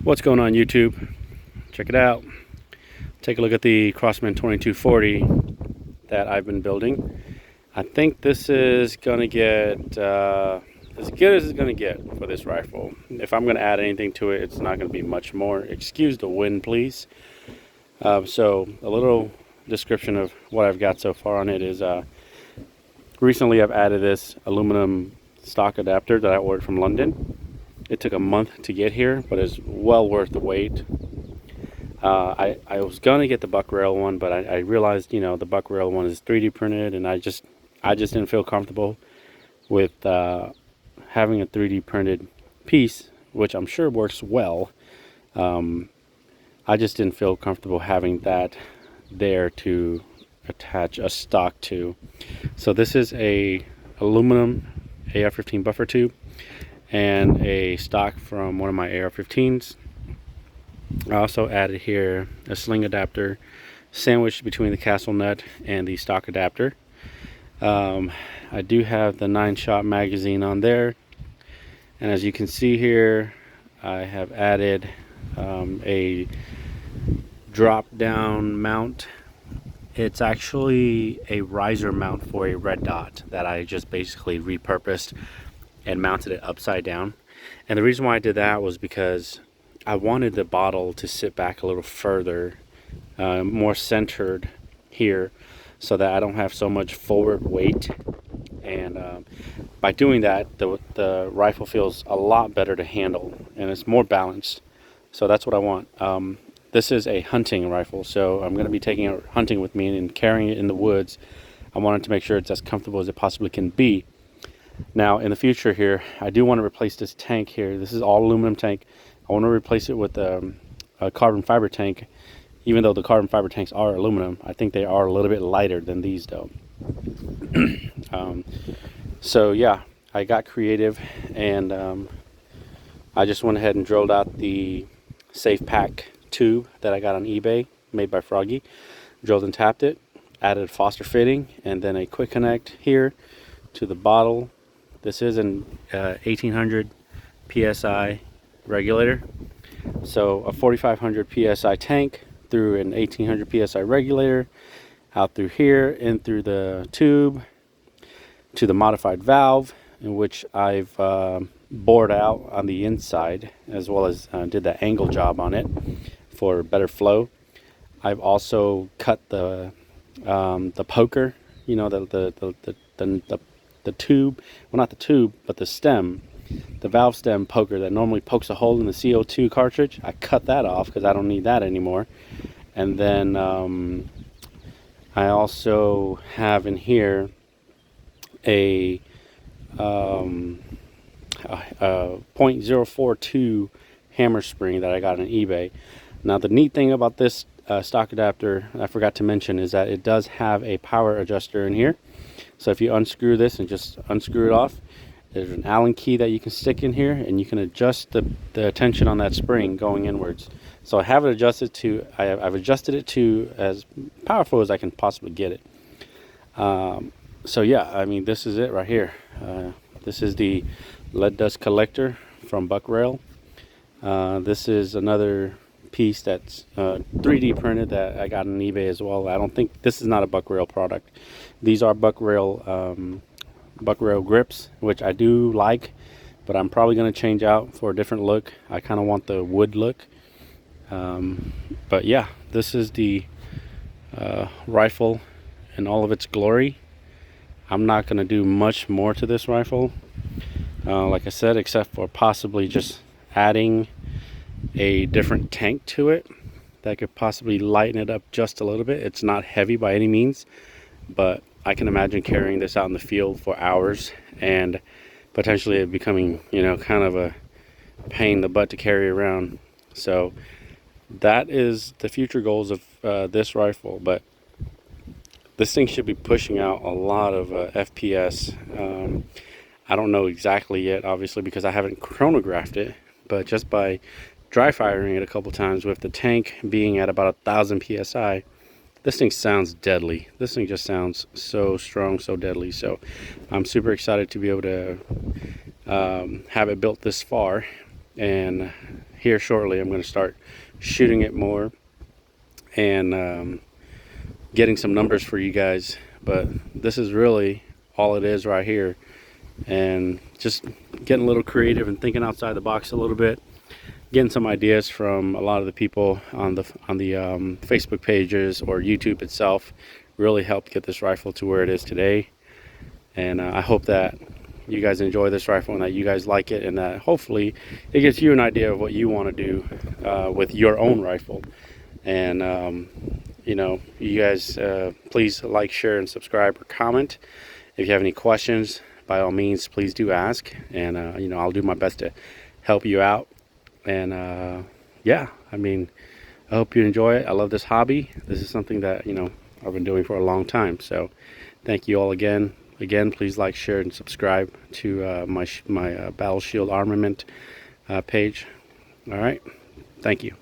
What's going on, YouTube? Check it out. Take a look at the Crossman 2240 that I've been building. I think this is gonna get as good as it's gonna get for this rifle. If I'm gonna add anything to it, it's not gonna be much more. Excuse the wind, please. So a little description of what I've got so far on it is recently I've added this aluminum stock adapter that I ordered from London. It took a month to get here, but it's well worth the wait. I was gonna get the buck rail one, but I realized, the buck rail one is 3D printed, and I just didn't feel comfortable with having a 3D printed piece, which I'm sure works well. I just didn't feel comfortable having that there to attach a stock to. So this is a aluminum AR-15 buffer tube and a stock from one of my AR-15s. I also added here a sling adapter sandwiched between the castle nut and the stock adapter. I do have the 9-shot magazine on there, and as you can see here, I have added a drop down mount. It's actually a riser mount for a red dot that I just basically repurposed and mounted it upside down. And the reason why I did that was because I wanted the bottle to sit back a little further, more centered here, so that I don't have so much forward weight. And by doing that, the rifle feels a lot better to handle, and it's more balanced. So that's what I want. This is a hunting rifle, so I'm going to be taking it hunting with me and carrying it in the woods. I wanted to make sure it's as comfortable as it possibly can be. Now, in the future here, I do want to replace this tank here. This is all aluminum tank. I want to replace it with a carbon fiber tank. Even though the carbon fiber tanks are aluminum, I think they are a little bit lighter than these, though. So yeah, I got creative, and I just went ahead and drilled out the safe pack tube that I got on eBay, made by Froggy. Drilled and tapped it, added a Foster fitting, and then a quick connect here to the bottle. This is an 1800 psi regulator, so a 4500 psi tank through an 1800 psi regulator, out through here, in through the tube to the modified valve, in which I've bored out on the inside, as well as did the angle job on it for better flow. I've also cut the poker, the tube, well, not the tube, but the stem, the valve stem poker that normally pokes a hole in the CO2 cartridge. I cut that off because I don't need that anymore. And then I also have in here a .042 hammer spring that I got on eBay. Now, the neat thing about this stock adapter, I forgot to mention, is that it does have a power adjuster in here. So if you unscrew this and just unscrew it off, there's an Allen key that you can stick in here, and you can adjust the tension on that spring going inwards. So I have it adjusted to, I've adjusted it to as powerful as I can possibly get it. So yeah, I mean, this is it right here. This is the lead dust collector from Buck Rail. This is another piece that's 3D printed that I got on eBay as well. I don't think this is not a Buck Rail product. These are Buck Rail grips, which I do like, but I'm probably going to change out for a different look. I kind of want the wood look. But yeah, this is the rifle in all of its glory. I'm not going to do much more to this rifle, like I said, except for possibly just adding a different tank to it that could possibly lighten it up just a little bit. It's not heavy by any means, but I can imagine carrying this out in the field for hours and potentially it becoming, kind of a pain in the butt to carry around. So that is the future goals of this rifle, but this thing should be pushing out a lot of FPS. I don't know exactly yet, obviously, because I haven't chronographed it, but just by dry firing it a couple times with the tank being at about 1000 psi, this thing sounds deadly. This thing just sounds so strong, so deadly. So I'm super excited to be able to have it built this far. and here shortly I'm going to start shooting it more and getting some numbers for you guys. But this is really all it is right here, and just getting a little creative and thinking outside the box a little bit, getting some ideas from a lot of the people on the Facebook pages or YouTube itself really helped get this rifle to where it is today. And I hope that you guys enjoy this rifle and that you guys like it, and that hopefully it gives you an idea of what you want to do with your own rifle. And you know, you guys please like, share, and subscribe or comment. If you have any questions, by all means, please do ask, and you know, I'll do my best to help you out. And yeah, I mean, I hope you enjoy it. I love this hobby. This is something that, you know, I've been doing for a long time. So thank you all again. Please like, share, and subscribe to my Battle Shield Armament page. All right, thank you.